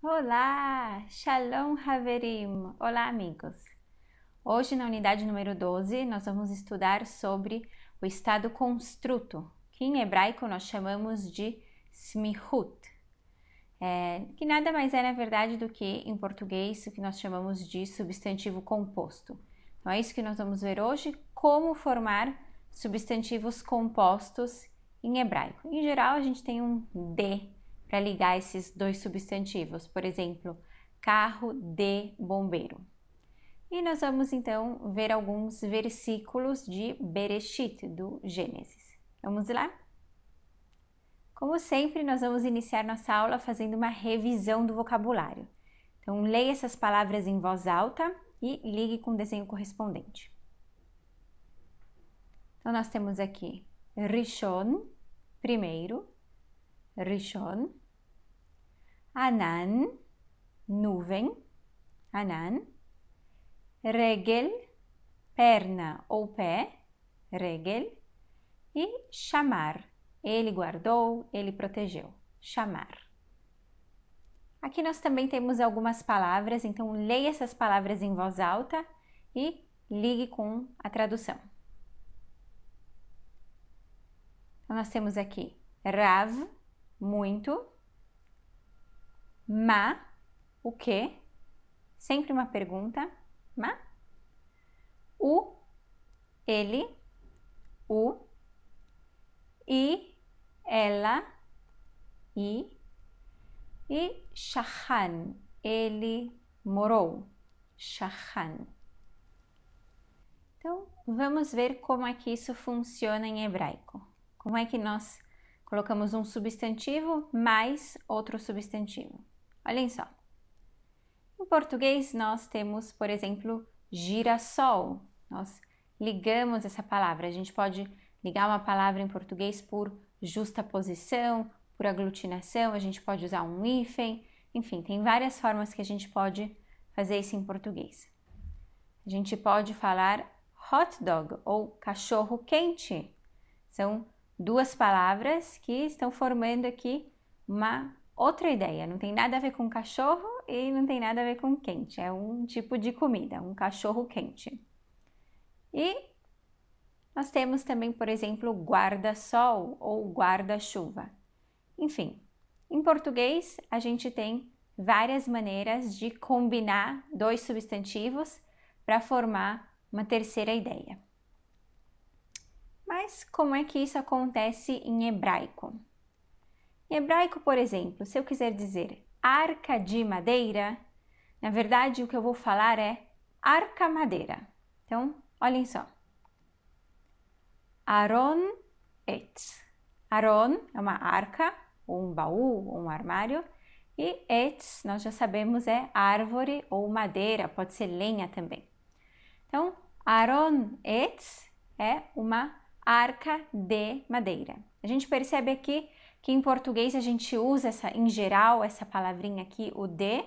Olá! Shalom Haverim! Olá, amigos! Hoje, na unidade número 12, nós vamos estudar sobre o estado construto, que em hebraico nós chamamos de smihut, que nada mais é, na verdade, do que em português o que nós chamamos de substantivo composto. Então, é isso que nós vamos ver hoje, como formar substantivos compostos em hebraico. Em geral, a gente tem um de para ligar esses dois substantivos, por exemplo, carro de bombeiro. E nós vamos então ver alguns versículos de Bereshit, do Gênesis. Vamos lá? Como sempre, nós vamos iniciar nossa aula fazendo uma revisão do vocabulário. Então, leia essas palavras em voz alta e ligue com o desenho correspondente. Então, nós temos aqui Rishon, primeiro, Rishon, Anan, nuvem, Anan, Regel, perna ou pé, Regel, e chamar, ele guardou, ele protegeu, chamar. Aqui nós também temos algumas palavras, então leia essas palavras em voz alta e ligue com a tradução. Então nós temos aqui Rav, muito, Ma, o que? Sempre uma pergunta, Ma. O, ele, o, e, ela, e Shachan, ele morou, Shachan. Então, vamos ver como é que isso funciona em hebraico. Como é que nós colocamos um substantivo mais outro substantivo. Olhem só. Em português, nós temos, por exemplo, girassol. Nós ligamos essa palavra. A gente pode ligar uma palavra em português por justaposição, por aglutinação, a gente pode usar um hífen, enfim, tem várias formas que a gente pode fazer isso em português. A gente pode falar hot dog ou cachorro quente. São duas palavras que estão formando aqui uma outra ideia. Não tem nada a ver com cachorro e não tem nada a ver com quente. É um tipo de comida, um cachorro quente. E nós temos também, por exemplo, guarda-sol ou guarda-chuva. Enfim, em português a gente tem várias maneiras de combinar dois substantivos para formar uma terceira ideia. Mas como é que isso acontece em hebraico? Em hebraico, por exemplo, se eu quiser dizer arca de madeira, na verdade o que eu vou falar é arca-madeira. Então, olhem só. Aron etz. Aron é uma arca, ou um baú, ou um armário. E etz, nós já sabemos, é árvore ou madeira, pode ser lenha também. Então, Aron etz é uma arca de madeira. A gente percebe aqui que em português a gente usa em geral essa palavrinha aqui, o de,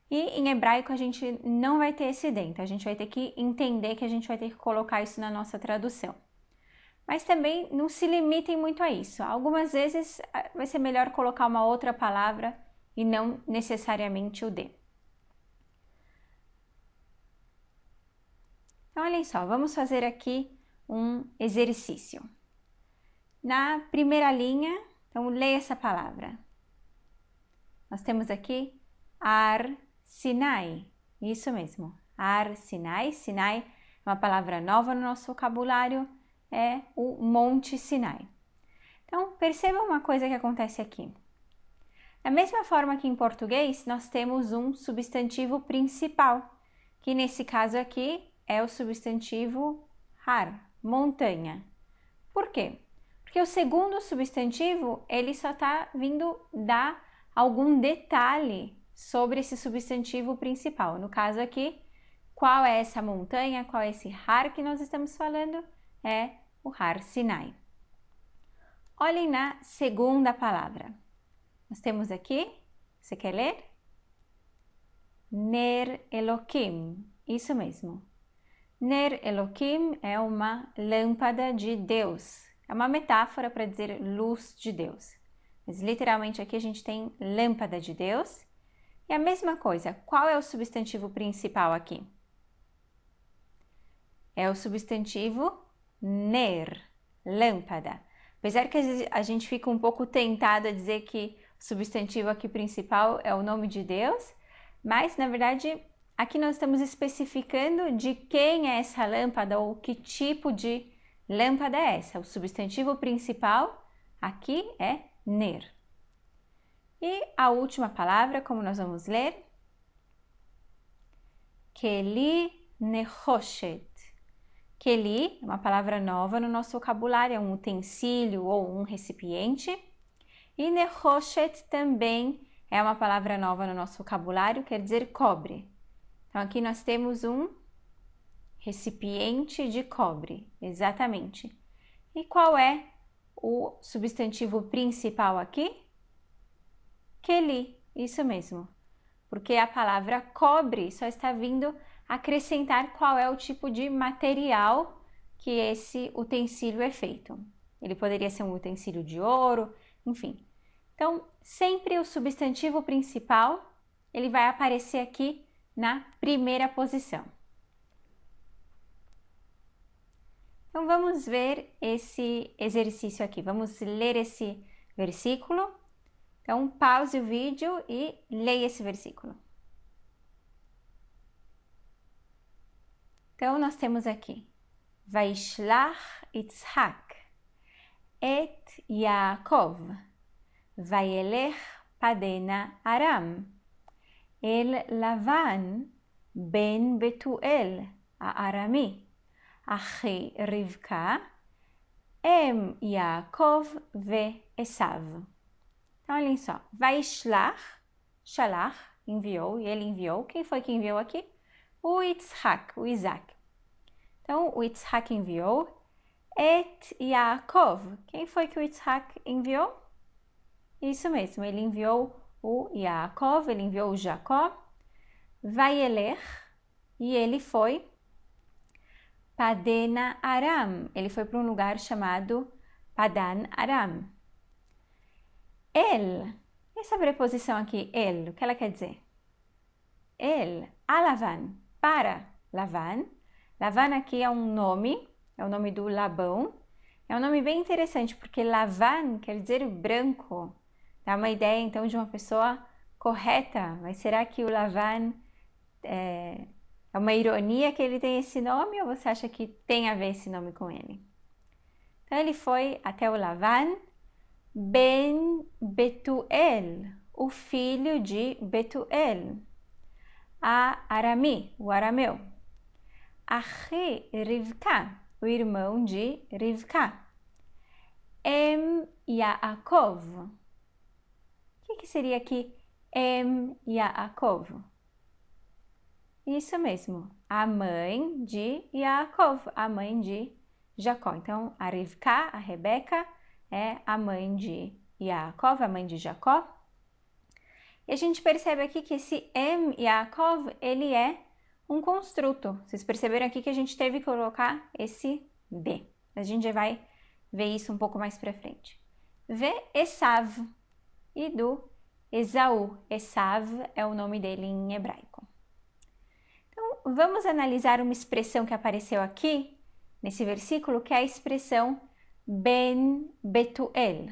e em hebraico a gente não vai ter esse de, então a gente vai ter que entender que a gente vai ter que colocar isso na nossa tradução. Mas também não se limitem muito a isso. Algumas vezes vai ser melhor colocar uma outra palavra e não necessariamente o de. Então, olhem só, vamos fazer aqui um exercício. Na primeira linha, então leia essa palavra. Nós temos aqui Ar Sinai. Isso mesmo, Ar Sinai. Sinai é uma palavra nova no nosso vocabulário, é o Monte Sinai. Então, percebam uma coisa que acontece aqui. Da mesma forma que em português, nós temos um substantivo principal, que nesse caso aqui é o substantivo har, montanha. Por quê? Porque o segundo substantivo, ele só está vindo dar algum detalhe sobre esse substantivo principal. No caso aqui, qual é essa montanha, qual é esse har que nós estamos falando? É o Har Sinai. Olhem na segunda palavra. Nós temos aqui, você quer ler? Ner Elohim, isso mesmo. Ner Elohim é uma lâmpada de Deus. É uma metáfora para dizer luz de Deus. Mas literalmente aqui a gente tem lâmpada de Deus. E a mesma coisa, qual é o substantivo principal aqui? É o substantivo ner, lâmpada. Apesar que a gente fica um pouco tentado a dizer que o substantivo aqui principal é o nome de Deus, mas na verdade aqui nós estamos especificando de quem é essa lâmpada ou que tipo de lâmpada é essa. O substantivo principal aqui é ner. E a última palavra, como nós vamos ler? Keli nechoshet. Keli é uma palavra nova no nosso vocabulário, é um utensílio ou um recipiente. E nechoshet também é uma palavra nova no nosso vocabulário, quer dizer cobre. Então aqui nós temos um recipiente de cobre, exatamente. E qual é o substantivo principal aqui? Keli, isso mesmo. Porque a palavra cobre só está vindo acrescentar qual é o tipo de material que esse utensílio é feito. Ele poderia ser um utensílio de ouro, enfim. Então, sempre o substantivo principal, ele vai aparecer aqui na primeira posição. Então, vamos ver esse exercício aqui. Vamos ler esse versículo. Então, pause o vídeo e leia esse versículo. Então, nós temos aqui, Vaishlach Yitzhak et Yaakov, Vayelech Padena Aram, El Lavan ben Betuel Arami, Achi Rivka, Em Yaakov ve Esav. Então, olhem só, Vaishlach, Shalach, enviou, e ele enviou. Quem foi que enviou aqui? O Yitzhak, o Isaac. Então, o Yitzhak enviou. Et Yaakov. Quem foi que o Yitzhak enviou? Isso mesmo, ele enviou o Yaakov, ele enviou o Jacó. Vayelech, e ele foi Padena Aram. Ele foi para um lugar chamado Padan Aram. El, essa preposição aqui, el, o que ela quer dizer? El, a Lavan, para Lavan. Lavan aqui é um nome, é o nome do Labão. É um nome bem interessante, porque Lavan quer dizer branco. Dá uma ideia, então, de uma pessoa correta. Mas será que o Lavan é uma ironia que ele tem esse nome, ou você acha que tem a ver esse nome com ele? Então, ele foi até o Lavan ben Betuel, o filho de Betuel, a Arami, o arameu, Achi Rivka, o irmão de Rivka, Em Yaakov. O que seria aqui Em Yaakov? Isso mesmo, a mãe de Yaakov, a mãe de Jacó. Então, a Rivka, a Rebeca, é a mãe de Yaakov, a mãe de Jacó. E a gente percebe aqui que esse Em Yaakov, ele é um construto. Vocês perceberam aqui que a gente teve que colocar esse D. A gente já vai ver isso um pouco mais para frente. Ve Esav, e do Esaú. Esav é o nome dele em hebraico. Então, vamos analisar uma expressão que apareceu aqui, nesse versículo, que é a expressão Ben Betuel.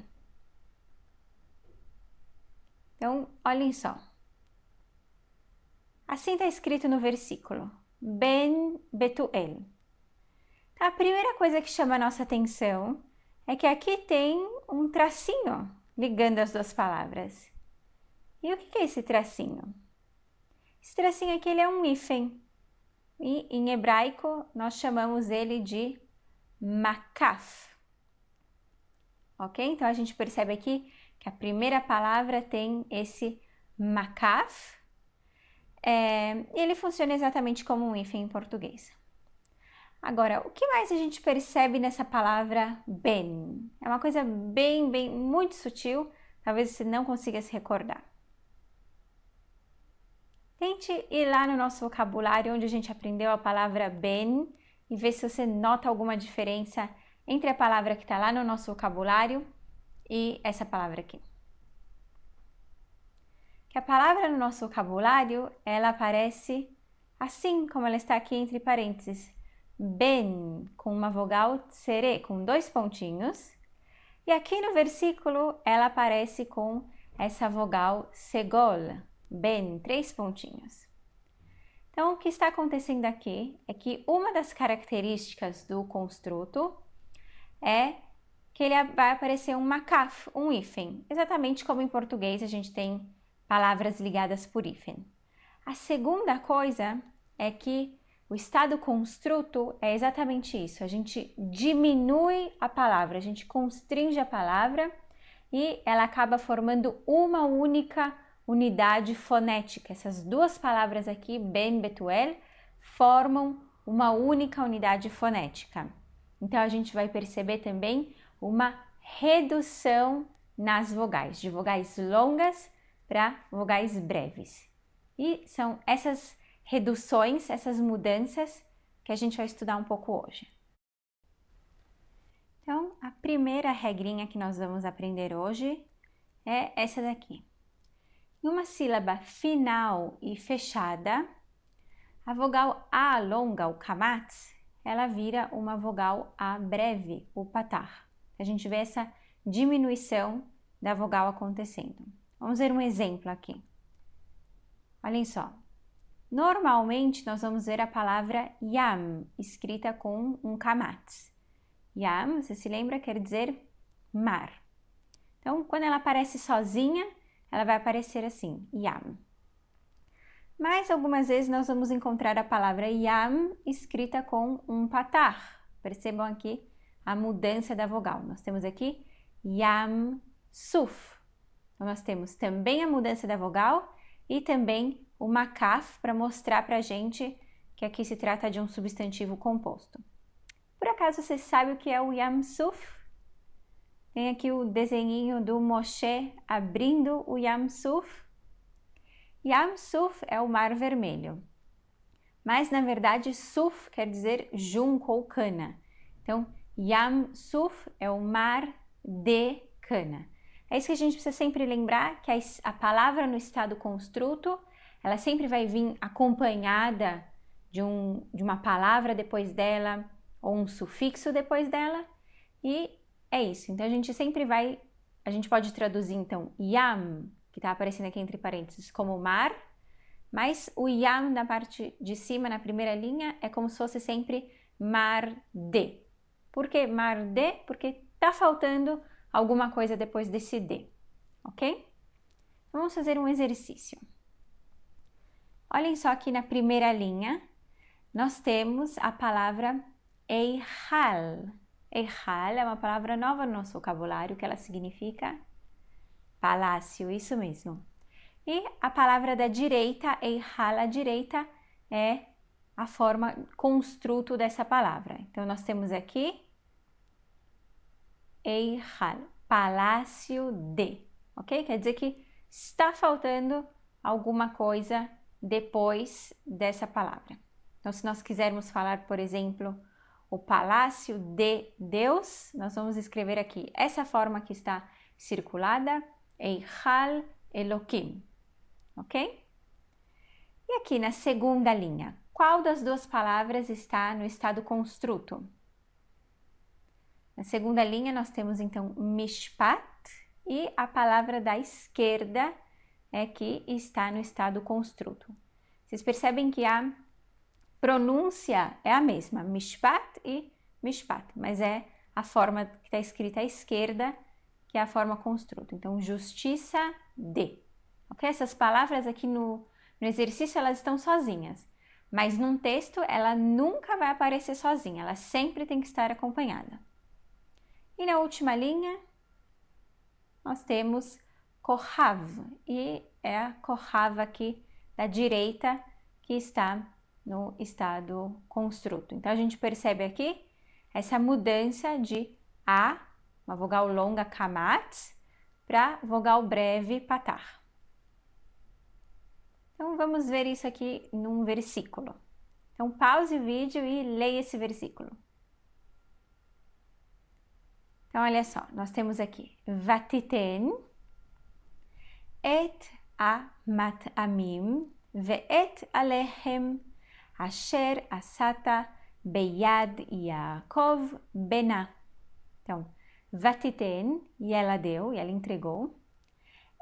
Então, olhem só. Assim está escrito no versículo, Ben Betuel. Então, a primeira coisa que chama a nossa atenção é que aqui tem um tracinho ligando as duas palavras. E o que é esse tracinho? Esse tracinho aqui ele é um hífen. E em hebraico nós chamamos ele de makaf. Ok? Então a gente percebe aqui que a primeira palavra tem esse makaf. E ele funciona exatamente como um hífen em português. Agora, o que mais a gente percebe nessa palavra ben? É uma coisa bem, muito sutil, talvez você não consiga se recordar. Tente ir lá no nosso vocabulário onde a gente aprendeu a palavra ben e ver se você nota alguma diferença entre a palavra que está lá no nosso vocabulário e essa palavra aqui. que a palavra no nosso vocabulário, ela aparece assim como ela está aqui entre parênteses. Ben, com uma vogal tsere, com 2 pontinhos. E aqui no versículo, ela aparece com essa vogal segol, ben, 3 pontinhos. Então, o que está acontecendo aqui é que uma das características do construto é que ele vai aparecer um makaf, um hífen, exatamente como em português a gente tem palavras ligadas por hífen. A segunda coisa é que o estado construto é exatamente isso, a gente diminui a palavra, a gente constringe a palavra e ela acaba formando uma única unidade fonética. Essas duas palavras aqui, ben, betuel, formam uma única unidade fonética. Então, a gente vai perceber também uma redução nas vogais, de vogais longas para vogais breves. E são essas reduções, essas mudanças que a gente vai estudar um pouco hoje. Então, a primeira regrinha que nós vamos aprender hoje é essa daqui. Em uma sílaba final e fechada, a vogal A longa, o kamatz, ela vira uma vogal A breve, o patar. A gente vê essa diminuição da vogal acontecendo. Vamos ver um exemplo aqui. Olhem só. Normalmente, nós vamos ver a palavra yam, escrita com um kamatz. Yam, você se lembra, quer dizer mar. Então, quando ela aparece sozinha, ela vai aparecer assim, yam. Mas algumas vezes nós vamos encontrar a palavra yam escrita com um patar. Percebam aqui a mudança da vogal. Nós temos aqui yam suf. Então, nós temos também a mudança da vogal e também o makaf para mostrar para a gente que aqui se trata de um substantivo composto. Por acaso você sabe o que é o yam suf? Tem aqui o desenhinho do Moshe abrindo o yam suf. Yam suf é o mar vermelho, mas na verdade suf quer dizer junco ou cana. Então, yam suf é o mar de cana. É isso que a gente precisa sempre lembrar, que a palavra no estado construto, ela sempre vai vir acompanhada de uma palavra depois dela, ou um sufixo depois dela, e é isso. Então, a gente pode traduzir então yam, que está aparecendo aqui entre parênteses, como mar, mas o yam na parte de cima, na primeira linha, é como se fosse sempre mar de. Por que mar de? Porque está faltando alguma coisa depois desse de, ok? Vamos fazer um exercício. Olhem só aqui na primeira linha, nós temos a palavra eihal. Eihal é uma palavra nova no nosso vocabulário, que ela significa palácio, isso mesmo. E a palavra da direita, eihal, à direita, é a forma construto dessa palavra. Então, nós temos aqui eihal, palácio de, ok? Quer dizer que está faltando alguma coisa depois dessa palavra. Então, se nós quisermos falar, por exemplo, o palácio de Deus, nós vamos escrever aqui essa forma que está circulada, eihal Elohim, ok? E aqui na segunda linha, qual das duas palavras está no estado construto? Na segunda linha nós temos então mishpat e a palavra da esquerda é que está no estado construto. Vocês percebem que a pronúncia é a mesma, mishpat e mishpat, mas é a forma que está escrita à esquerda que é a forma construto. Então, justiça de. Ok? Essas palavras aqui no exercício, elas estão sozinhas, mas num texto ela nunca vai aparecer sozinha, ela sempre tem que estar acompanhada. E na última linha, nós temos kohav, e é a kohav aqui da direita que está no estado construto. Então, a gente percebe aqui essa mudança de A, uma vogal longa, kamatz, para vogal breve, patar. Então, vamos ver isso aqui num versículo. Então, pause o vídeo e leia esse versículo. Então, olha só, nós temos aqui Vatiten et המטעמים ואת הלחם אשר עשת ביד יעקב בנה. Então, vatiten, e ela deu, e ela entregou.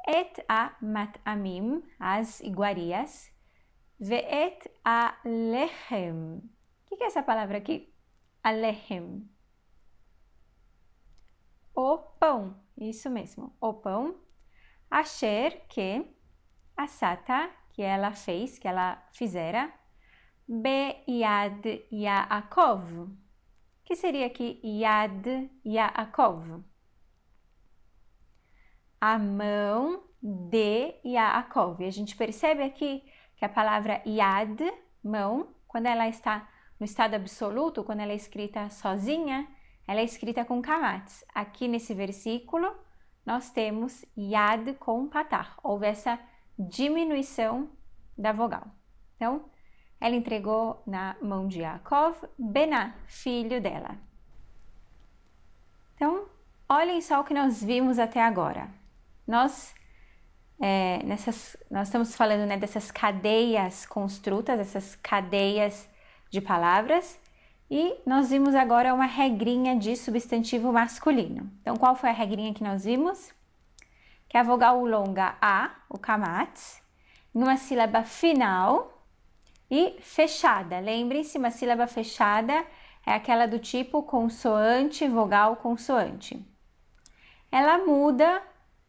Et a mat'amim, as iguarias. Ve'et a lechem. O que é essa palavra aqui? A lechem. O pão, isso mesmo, o pão. Asher, que. Asata, que ela fez, que ela fizera. Be-yad Yaakov. Que seria aqui Yad Yaakov? A mão de Yaakov. E a gente percebe aqui que a palavra Yad, mão, quando ela está no estado absoluto, quando ela é escrita sozinha, ela é escrita com kamatz. Aqui nesse versículo, nós temos Yad com patar. Houve essa diminuição da vogal. Então, ela entregou na mão de Yaakov, Bená, filho dela. Então, olhem só o que nós vimos até agora. Nós estamos falando, né, dessas cadeias construtas, essas cadeias de palavras, e nós vimos agora uma regrinha de substantivo masculino. Então, qual foi a regrinha que nós vimos? Que a vogal longa A, o kamatz, numa sílaba final e fechada. Lembrem-se, uma sílaba fechada é aquela do tipo consoante, vogal, consoante. Ela muda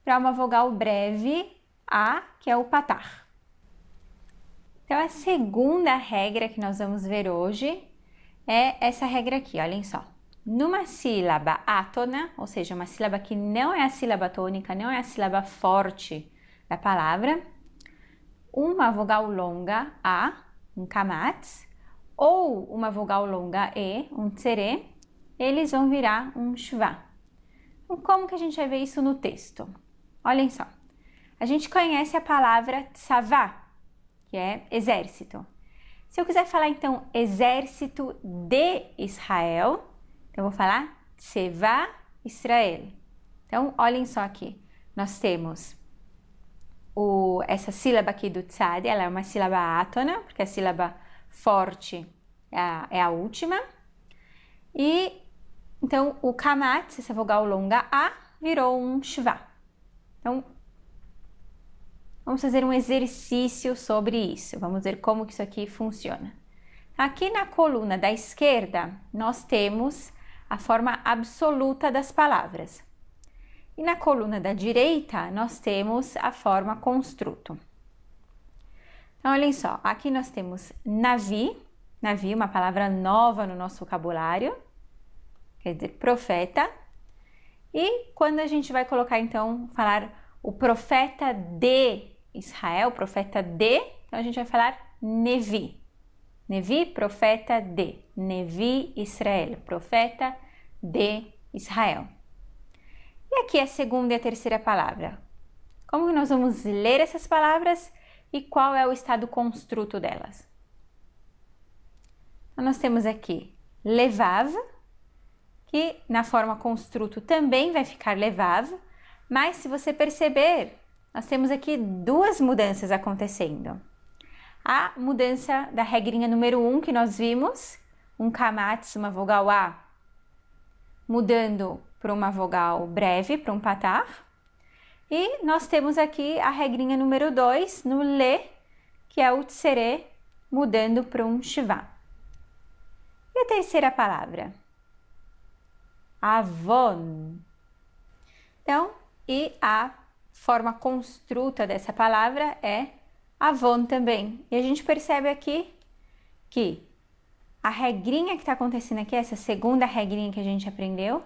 para uma vogal breve, A, que é o patar. Então, a segunda regra que nós vamos ver hoje é essa regra aqui, olhem só. Numa sílaba átona, ou seja, uma sílaba que não é a sílaba tônica, não é a sílaba forte da palavra, uma vogal longa, A, um kamatz, ou uma vogal longa E, um tsere, eles vão virar um shva. Então, como que a gente vai ver isso no texto? Olhem só. A gente conhece a palavra tsavá, que é exército. Se eu quiser falar, então, exército de Israel, então eu vou falar tsevá Israel. Então, olhem só aqui. Nós temos essa sílaba aqui do tzad, ela é uma sílaba átona, porque a sílaba forte é a última. E, então, o kamatz, essa vogal longa A, virou um shva. Então, vamos fazer um exercício sobre isso. Vamos ver como que isso aqui funciona. Aqui na coluna da esquerda, nós temos a forma absoluta das palavras. E na coluna da direita, nós temos a forma construto. Então, olhem só. Aqui nós temos navi. Navi, uma palavra nova no nosso vocabulário. Quer dizer, profeta. E quando a gente vai colocar, então, falar o profeta de Israel, profeta de, então a gente vai falar Nevi. Nevi, profeta de. Nevi, Israel, profeta de Israel. E aqui a segunda e a terceira palavra. Como que nós vamos ler essas palavras e qual é o estado construto delas? Então, nós temos aqui levav, que na forma construto também vai ficar levav, mas se você perceber, nós temos aqui duas mudanças acontecendo. A mudança da regrinha número 1 que nós vimos, um kamatz, uma vogal A, mudando para uma vogal breve, para um patar. E nós temos aqui a regrinha número 2, no le, que é o tsere, mudando para um shva. E a terceira palavra? Avon. Então, e a forma construta dessa palavra é avon também. E a gente percebe aqui que a regrinha que está acontecendo aqui, essa segunda regrinha que a gente aprendeu,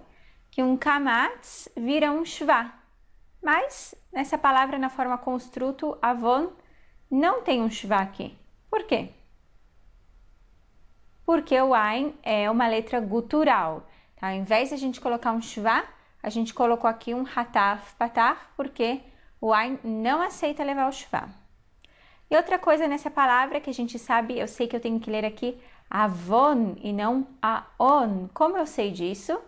que um kamatz vira um shva. Mas nessa palavra, na forma construto, avon, não tem um shva aqui. Por quê? Porque o ain é uma letra gutural. Então, ao invés de a gente colocar um shva, a gente colocou aqui um hataf patar, porque o ain não aceita levar o shva. E outra coisa nessa palavra que a gente sabe, eu sei que eu tenho que ler aqui avon e não aon. Como eu sei disso?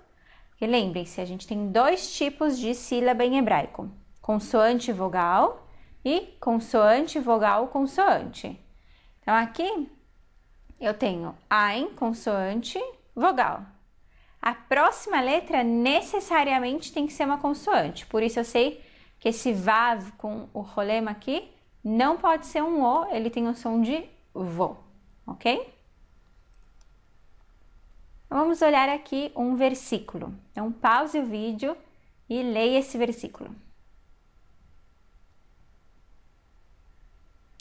Porque lembrem-se, a gente tem dois tipos de sílaba em hebraico. Consoante e vogal e consoante, vogal, consoante. Então, aqui eu tenho Ein, consoante, vogal. A próxima letra necessariamente tem que ser uma consoante, por isso eu sei que esse Vav com o rolema aqui não pode ser um O, ele tem o som de Vo, ok? Vamos olhar aqui um versículo. Então, pause o vídeo e leia esse versículo.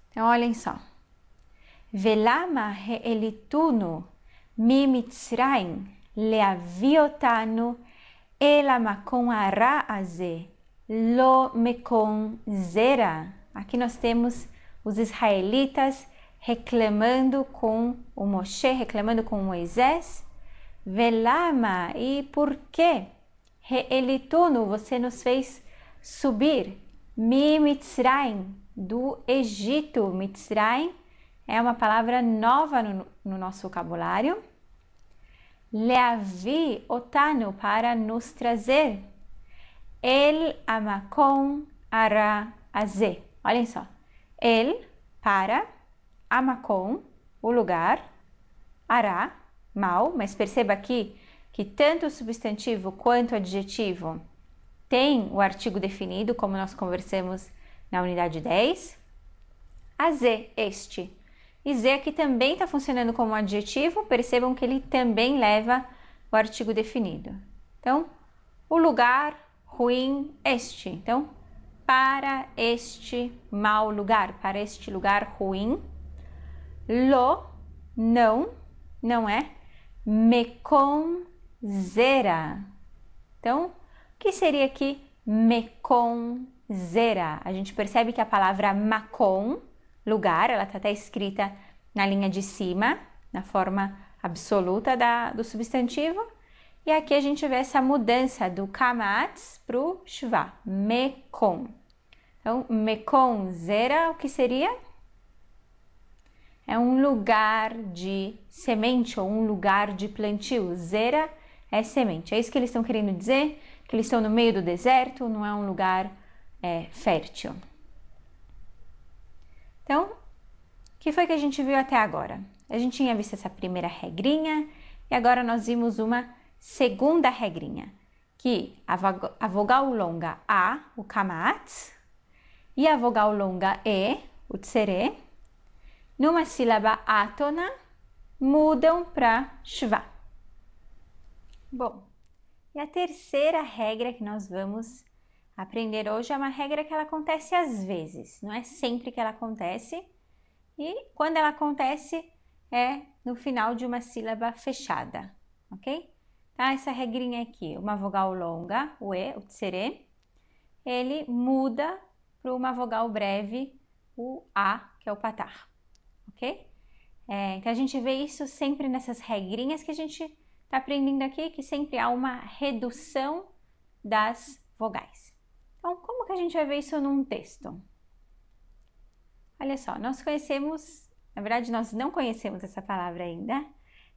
Então, olhem só. Velama re'elitunu mimitzraim leaviotanu elamakom ara aze lo mekon zera. Aqui nós temos os israelitas reclamando com o Moshe, reclamando com Moisés. Velama, e por quê? Re'elitunu, você nos fez subir. Mimitzraim, do Egito. Mitzraim é uma palavra nova no nosso vocabulário. Leavi otanu, para nos trazer. El amakom ara aze. Olhem só. El, para. Amakom, o lugar. Ara, mal. Mas perceba aqui que tanto o substantivo quanto o adjetivo tem o artigo definido, como nós conversamos na unidade 10. Aze, este. E Z aqui também está funcionando como adjetivo, percebam que ele também leva o artigo definido. Então, o lugar ruim, este. Então, para este mau lugar, para este lugar ruim. Lo, não é. Mekon zera. Então, o que seria aqui mekon zera? A gente percebe que a palavra makom, lugar, ela está até escrita na linha de cima, na forma absoluta do substantivo. E aqui a gente vê essa mudança do kamatz para o shva, mekon. Então, mekon zera, o que seria? É um lugar de semente ou um lugar de plantio. Zera é semente. É isso que eles estão querendo dizer? Que eles estão no meio do deserto, não é um lugar fértil. Então, o que foi que a gente viu até agora? A gente tinha visto essa primeira regrinha e agora nós vimos uma segunda regrinha, que a vogal longa A, o kamatz, e a vogal longa E, o tsere, numa sílaba átona, mudam para shva. Bom, e a terceira regra que nós vamos aprender hoje é uma regra que ela acontece às vezes, não é sempre que ela acontece, e quando ela acontece é no final de uma sílaba fechada, ok? Tá? Essa regrinha aqui, uma vogal longa, o E, o tsere, ele muda para uma vogal breve, o A, que é o patar, ok? Então a gente vê isso sempre nessas regrinhas que a gente está aprendendo aqui, que sempre há uma redução das vogais. Então, como que a gente vai ver isso num texto? Olha só, nós conhecemos, na verdade nós não conhecemos essa palavra ainda.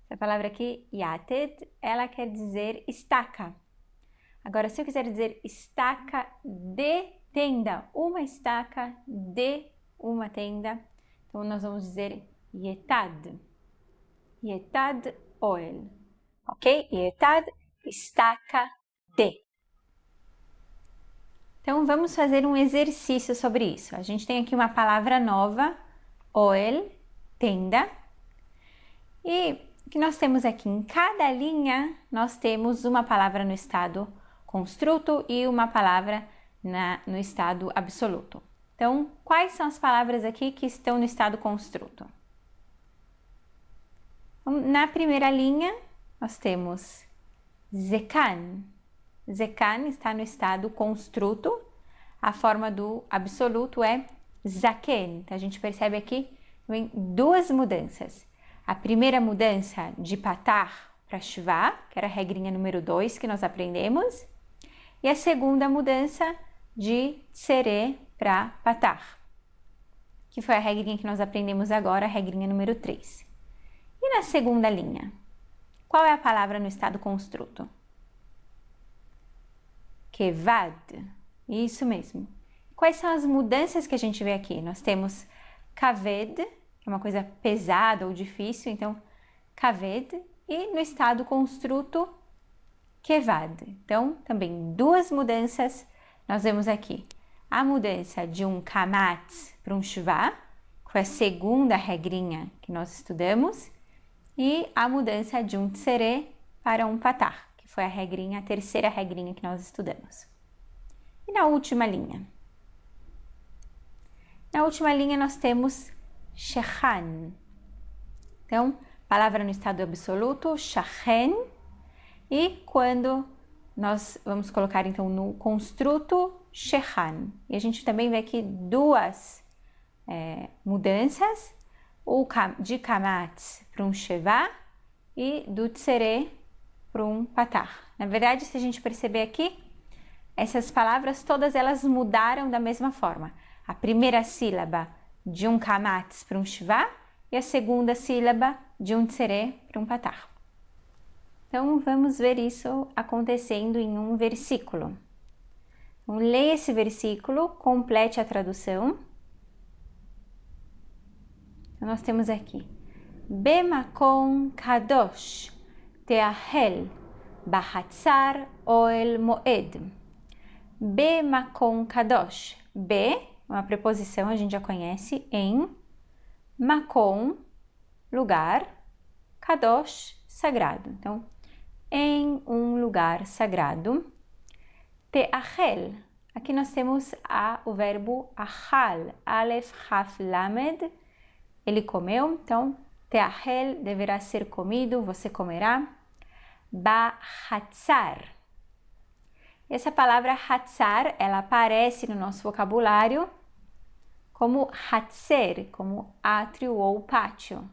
Essa palavra aqui, yated, ela quer dizer estaca. Agora, se eu quiser dizer estaca de tenda, uma estaca de uma tenda, então nós vamos dizer yetad. Yetad oel. Ok? Yetad, estaca de. Então, vamos fazer um exercício sobre isso. A gente tem aqui uma palavra nova, oel, tenda. E o que nós temos aqui? Em cada linha, nós temos uma palavra no estado construto e uma palavra no estado absoluto. Então, quais são as palavras aqui que estão no estado construto? Na primeira linha, nós temos zekan. Zekan está no estado construto, a forma do absoluto é zaken. Então, a gente percebe aqui vem duas mudanças. A primeira mudança de patar para shva, que era a regrinha número 2 que nós aprendemos, e a segunda mudança de tsere para patar, que foi a regrinha que nós aprendemos agora, a regrinha número 3. E na segunda linha, qual é a palavra no estado construto? Kevad, isso mesmo. quais são as mudanças que a gente vê aqui? Nós temos kaved, que é uma coisa pesada ou difícil, então kaved, e no estado construto kevad. Então, também duas mudanças nós vemos aqui. A mudança de um kamatz para um shva, que foi a segunda regrinha que nós estudamos, e a mudança de um tsere para um patar, que foi a terceira regrinha que nós estudamos. E na última linha? Na última linha nós temos shechan. Então, palavra no estado absoluto, shachen, e quando nós vamos colocar então no construto, shechan. E a gente também vê aqui duas mudanças, de kamatz para um sheva e do tsere para um patar. Na verdade, se a gente perceber aqui, essas palavras todas elas mudaram da mesma forma. A primeira sílaba de um kamatz para um shva e a segunda sílaba de um tsere para um patar. Então, vamos ver isso acontecendo em um versículo. Então, leia esse versículo, complete a tradução. Então, nós temos aqui: Bemakom kadosh teahel bahatzar oel moed. Bemakom kadosh. Be, uma preposição, a gente já conhece, em. Makom, lugar. Kadosh, sagrado. Então, em um lugar sagrado. Teahel. Aqui nós temos o verbo achal. Aleph, haf, lamed. Ele comeu, então, teahel deverá ser comido, você comerá. Bahatzar. Essa palavra hatzar, ela aparece no nosso vocabulário como hatzer, como átrio ou pátio.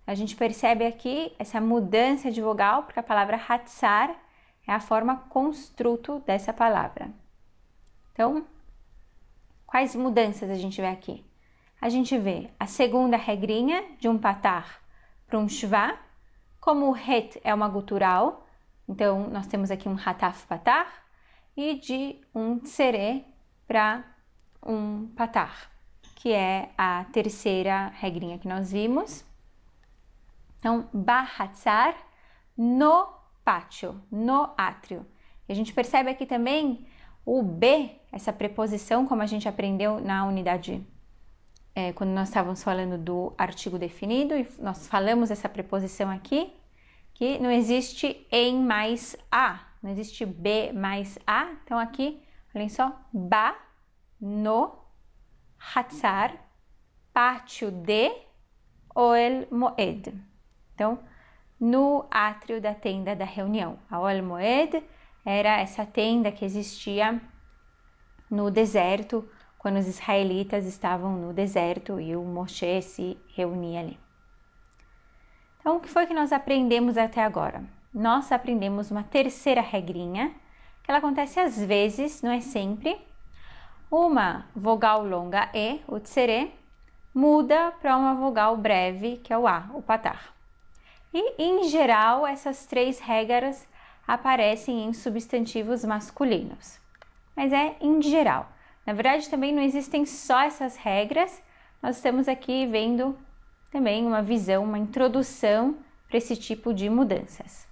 A gente percebe aqui essa mudança de vogal, porque a palavra hatzar é a forma construto dessa palavra. Então, quais mudanças a gente vê aqui? A gente vê a segunda regrinha de um patar para um shva, como o het é uma gutural, então nós temos aqui um hataf patar, e de um tsere para um patar, que é a terceira regrinha que nós vimos. Então, bahatzar, no pátio, no átrio. E a gente percebe aqui também o B, essa preposição, como a gente aprendeu na unidade, quando nós estávamos falando do artigo definido, e nós falamos essa preposição aqui, que não existe em mais a, não existe B mais a. Então, aqui, olhem só, ba, no, hatzar, pátio de, oel moed. Então, no átrio da tenda da reunião. A Oel Moed era essa tenda que existia no deserto, quando os israelitas estavam no deserto e o Moshe se reunia ali. Então, o que foi que nós aprendemos até agora? Nós aprendemos uma terceira regrinha, que ela acontece às vezes, não é sempre. Uma vogal longa E, o tsere, muda para uma vogal breve, que é o A, o patar. E, em geral, essas três regras aparecem em substantivos masculinos. Mas é em geral. Na verdade, também não existem só essas regras. Nós estamos aqui vendo também uma visão, uma introdução para esse tipo de mudanças.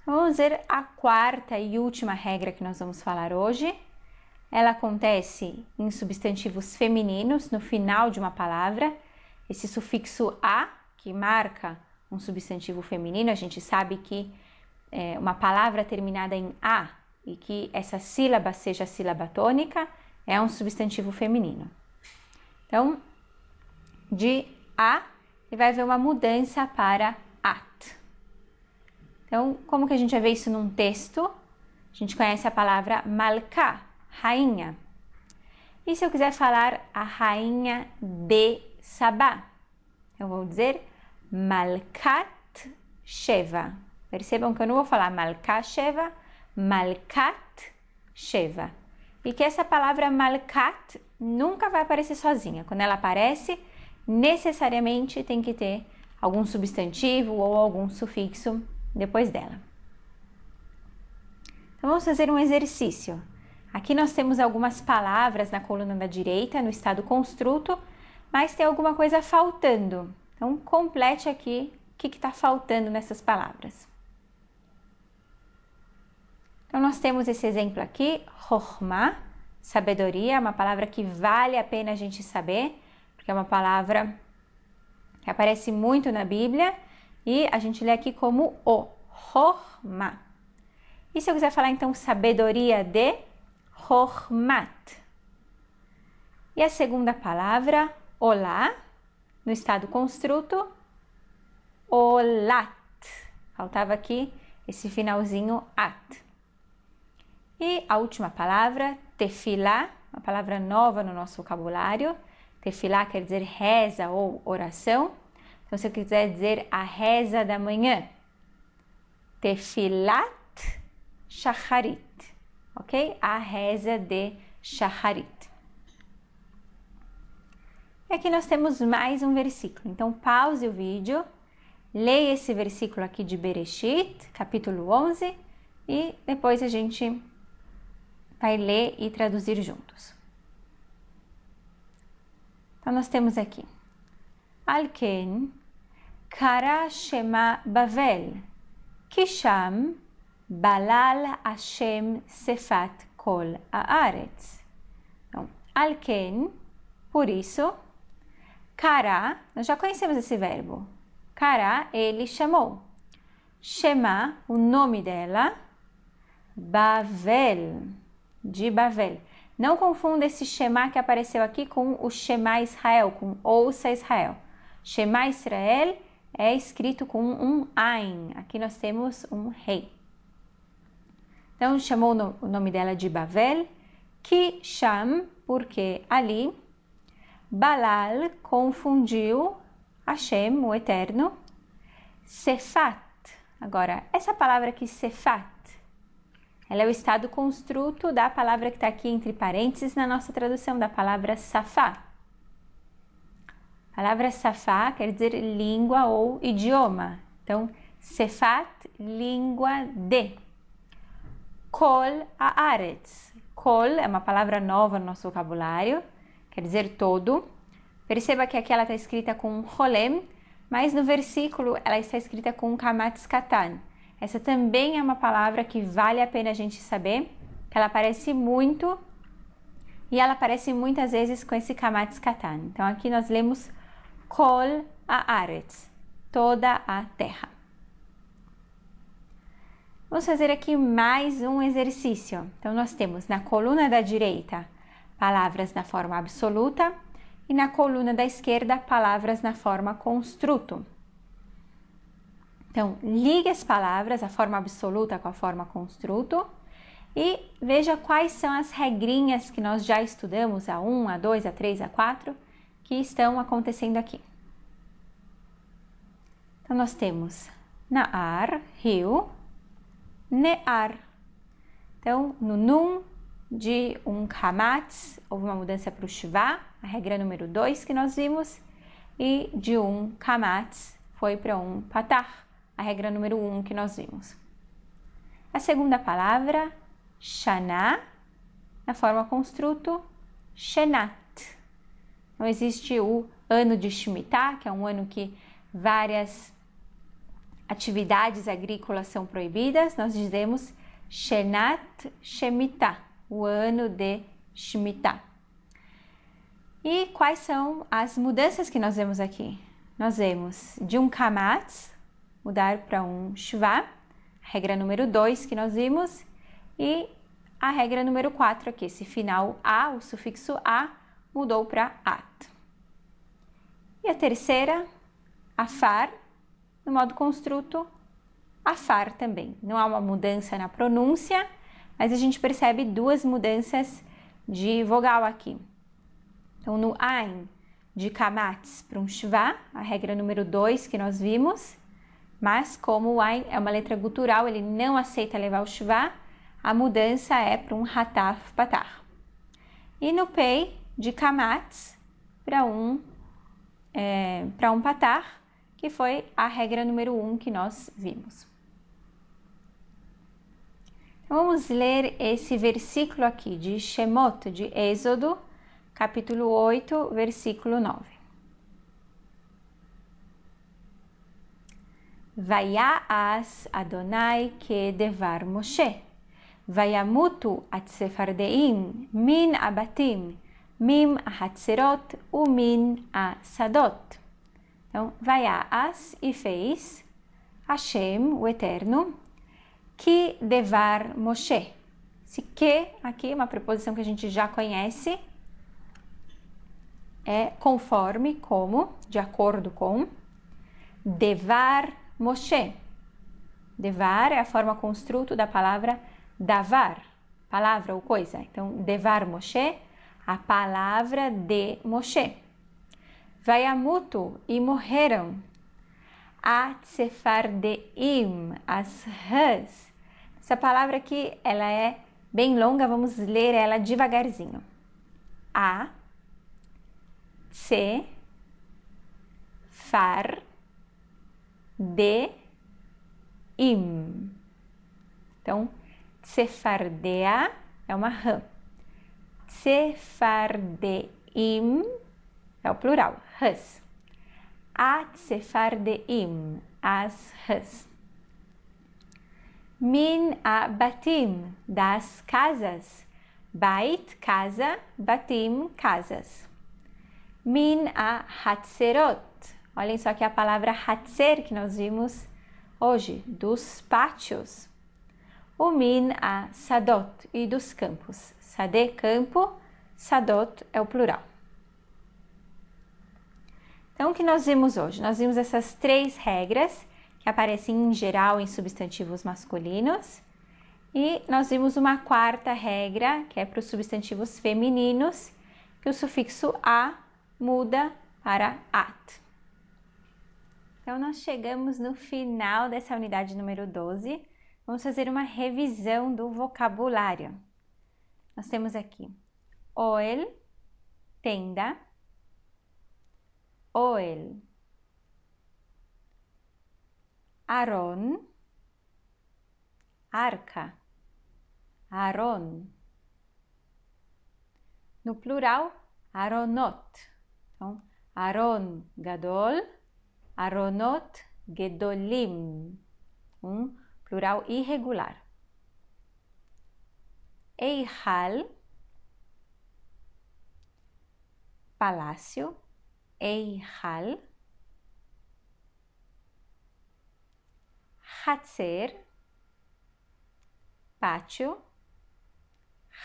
Vamos ver a quarta e última regra que nós vamos falar hoje. Ela acontece em substantivos femininos, no final de uma palavra. Esse sufixo a, que marca um substantivo feminino, a gente sabe que uma palavra terminada em a e que essa sílaba seja sílaba tônica é um substantivo feminino. Então, de a, ele vai haver uma mudança para at. Então, como que a gente vai ver isso num texto? A gente conhece a palavra malka, rainha. E se eu quiser falar a rainha de Sabá? Eu vou dizer Malkat Sheva. Percebam que eu não vou falar Malkat Sheva, Malkat Sheva. E que essa palavra Malkat nunca vai aparecer sozinha. Quando ela aparece, necessariamente tem que ter algum substantivo ou algum sufixo depois dela. Então, vamos fazer um exercício. Aqui nós temos algumas palavras na coluna da direita, no estado construto, mas tem alguma coisa faltando. Então, complete aqui o que está faltando nessas palavras. Então, nós temos esse exemplo aqui, chokhmah, sabedoria, uma palavra que vale a pena a gente saber, porque é uma palavra que aparece muito na Bíblia e a gente lê aqui como o, chokhmah. E se eu quiser falar então sabedoria de chokhmat. E a segunda palavra, olá, no estado construto, olat. Faltava aqui esse finalzinho at. E a última palavra, tefilá, uma palavra nova no nosso vocabulário. Tefilá quer dizer reza ou oração. Então, se eu quiser dizer a reza da manhã, tefilat shacharit, ok? A reza de shacharit. E aqui nós temos mais um versículo. Então, pause o vídeo, leia esse versículo aqui de Bereshit, capítulo 11, e depois a gente vai ler e traduzir juntos. Então, nós temos aqui. Al-ken kara shema Bavel, kisham balal Hashem sefat kol haaretz. Então, al-ken, por isso, kara, nós já conhecemos esse verbo. Kara, ele chamou. Shema, o nome dela, Bavel, de Bavel. Não confunda esse Shema que apareceu aqui com o Shema Israel, com Ouça Israel. Shema Israel é escrito com um Ain. Aqui nós temos um rei. Então, chamou o nome dela de Bavel, que Sham, porque ali, Balal confundiu Hashem, o Eterno, Sefat. Agora, essa palavra aqui, Sefat, ela é o estado construto da palavra que está aqui entre parênteses na nossa tradução da palavra Safá. A palavra Safá quer dizer língua ou idioma. Então, Sefat, língua de. Kol haaretz. Kol é uma palavra nova no nosso vocabulário, quer dizer todo. Perceba que aqui ela está escrita com rolem, mas no versículo ela está escrita com kamatz katan. Essa também é uma palavra que vale a pena a gente saber, que ela aparece muito e ela aparece muitas vezes com esse kamatz katan. Então aqui nós lemos kol haaretz, toda a terra. Vamos fazer aqui mais um exercício. Então nós temos na coluna da direita palavras na forma absoluta e na coluna da esquerda palavras na forma construto. Então, ligue as palavras, a forma absoluta com a forma construto e veja quais são as regrinhas que nós já estudamos, a 1, a 2, a 3, a 4, que estão acontecendo aqui. Então, nós temos Na'ar, rio, Ne'ar. Então, no Nun de um Kamatz, houve uma mudança para o Shivá, a regra número 2 que nós vimos, e de um Kamatz foi para um Patar, a regra número 1 que nós vimos. A segunda palavra, Shana, na forma construto, Shenat. Não existe o ano de Shemitah, que é um ano que várias atividades agrícolas são proibidas. Nós dizemos Shenat Shemitah, o ano de Shemitah. E quais são as mudanças que nós vemos aqui? Nós vemos de um Kamatz, mudar para um Shvá, regra número 2 que nós vimos, e a regra número 4 aqui, esse final A, o sufixo A, mudou para At. E a terceira, Afar, no modo construto, Afar também. Não há uma mudança na pronúncia, mas a gente percebe duas mudanças de vogal aqui. Então, no Ain, de Kamatz para um Shvá, a regra número 2 que nós vimos, mas como o Ain é uma letra gutural, ele não aceita levar o Shvá, a mudança é para um Hataf Patar. E no Pei, de Kamatz para um Patar, que foi a regra número 1 que nós vimos. Vamos ler esse versículo aqui de Shemot, de Êxodo, capítulo 8, versículo 9. Vaya'as Adonai kedevar Moshe, vayamutu atzefardeiim min abatim, min ahatzerot umin asadot. Então, Vaya'as e fez Hashem, o Eterno, que devar Moshe. Se que, aqui, uma preposição que a gente já conhece, é conforme, como, de acordo com, devar Moshe. Devar é a forma construto da palavra davar, palavra ou coisa. Então, devar Moshe, a palavra de Moshe. Vayamutu, e morreram. Atzefardeiim, as rãs. Essa palavra aqui, ela é bem longa, vamos ler ela devagarzinho. A, tse, far, de, im. Então, tsefardea é uma rã. Tsefardeim é o plural, rãs. Atzefardeiim, as rãs. Min abatim, das casas. Bait, casa, batim, casas. Min ahatzerot, olhem só que a palavra hatzer que nós vimos hoje, dos pátios. O min asadot, e dos campos. Sade, campo, sadot é o plural. Então, o que nós vimos hoje? Nós vimos essas 3 regras que aparecem em geral em substantivos masculinos. E nós vimos uma 4ª regra, que é para os substantivos femininos, que o sufixo a muda para at. Então, nós chegamos no final dessa unidade número 12. Vamos fazer uma revisão do vocabulário. Nós temos aqui oel, tenda, oel, aron, arca, aron. No plural, aronot. Então, aron gadol, aronot gedolim. Plural irregular. Eihal, palácio, Eihal. Hatzer, pátio,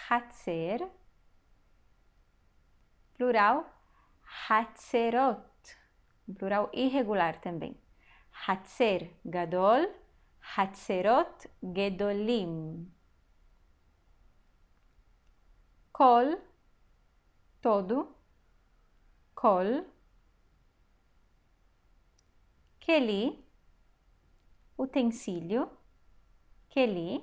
Hatzer. Plural, Hatzerot, plural irregular também. Hatzer gadol, Hatzerot gedolim. Kol, todo, kol. Keli, utensílio, keli.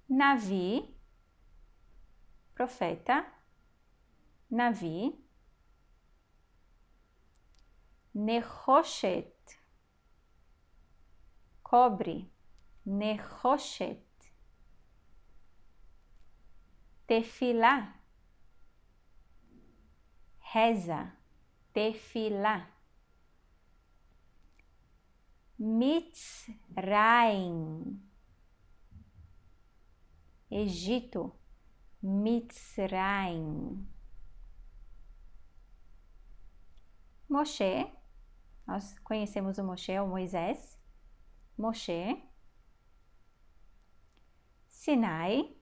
Navi, profeta, navi. Nechoshet, cobre, nechoshet. Tefilá, reza, tefilá. Mitzraim, Egito, Mitzraim. Moshe, nós conhecemos o Moshe, o Moisés. Moshe. Sinai,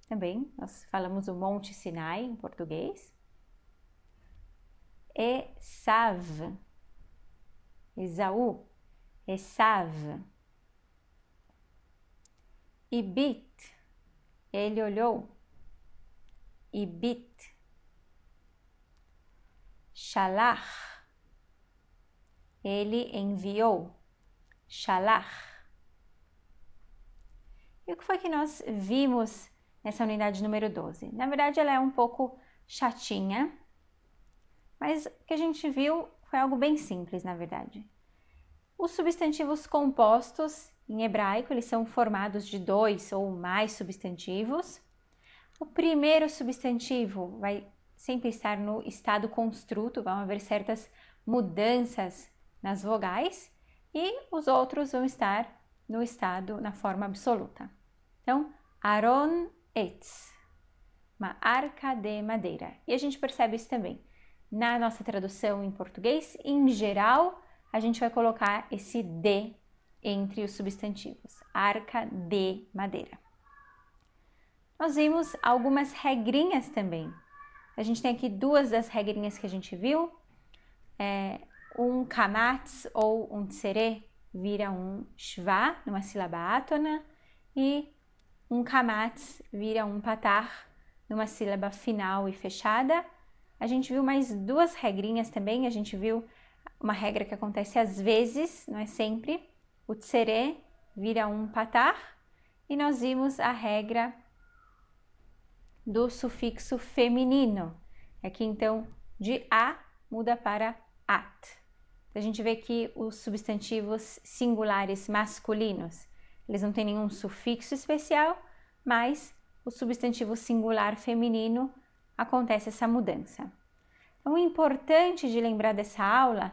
também, nós falamos o Monte Sinai em português. Esav, Esaú, Esav. Ibit, ele olhou. Ibit. Shalach, ele enviou. Shalach. E o que foi que nós vimos nessa unidade número 12? Na verdade, ela é um pouco chatinha, mas o que a gente viu foi algo bem simples, na verdade. Os substantivos compostos em hebraico, eles são formados de 2 ou mais substantivos. O primeiro substantivo vai sempre estar no estado construto, vão haver certas mudanças nas vogais, e os outros vão estar no estado, na forma absoluta. Então, Aron Etz, uma arca de madeira. E a gente percebe isso também. Na nossa tradução em português, em geral, a gente vai colocar esse de entre os substantivos. Arca de madeira. Nós vimos algumas regrinhas também. A gente tem aqui duas das regrinhas que a gente viu. Um kamatz ou um tsere vira um shva, numa sílaba átona, e um kamatz vira um patar, numa sílaba final e fechada. A gente viu mais duas regrinhas também. A gente viu uma regra que acontece às vezes, não é sempre. O tsere vira um patar, e nós vimos a regra do sufixo feminino. Aqui então de a muda para at. A gente vê que os substantivos singulares masculinos, eles não têm nenhum sufixo especial, mas o substantivo singular feminino acontece essa mudança. Então, o importante de lembrar dessa aula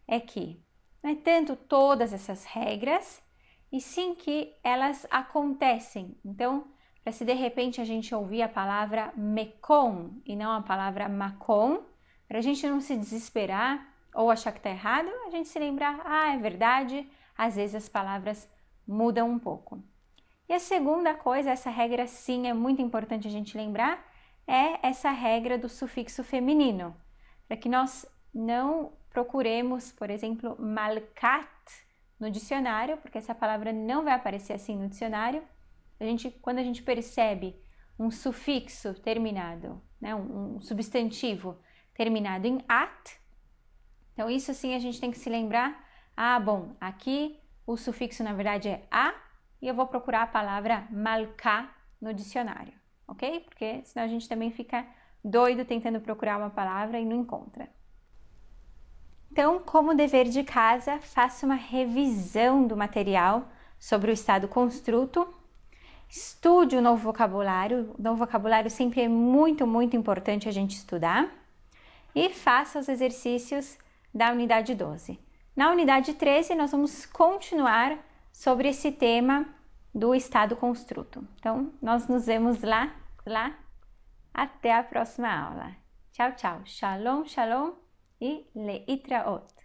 é que não é tanto todas essas regras, e sim que elas acontecem. Então, para se de repente a gente ouvir a palavra mekom e não a palavra makom, para a gente não se desesperar ou achar que está errado, a gente se lembrar, é verdade, às vezes as palavras mudam um pouco. E a segunda coisa, essa regra sim é muito importante a gente lembrar, é essa regra do sufixo feminino, para que nós não procuremos, por exemplo, malkat no dicionário, porque essa palavra não vai aparecer assim no dicionário. Quando a gente percebe um sufixo terminado, né, um substantivo terminado em at, então isso sim a gente tem que se lembrar, bom, aqui o sufixo na verdade é a, e eu vou procurar a palavra malká no dicionário, ok? Porque senão a gente também fica doido tentando procurar uma palavra e não encontra. Então, como dever de casa, faça uma revisão do material sobre o estado construto. Estude o novo vocabulário. O novo vocabulário sempre é muito, muito importante a gente estudar. E faça os exercícios da unidade 12. Na unidade 13, nós vamos continuar sobre esse tema do estado construto. Então, nós nos vemos lá. Até a próxima aula. Tchau, tchau. Shalom, shalom e leitraot.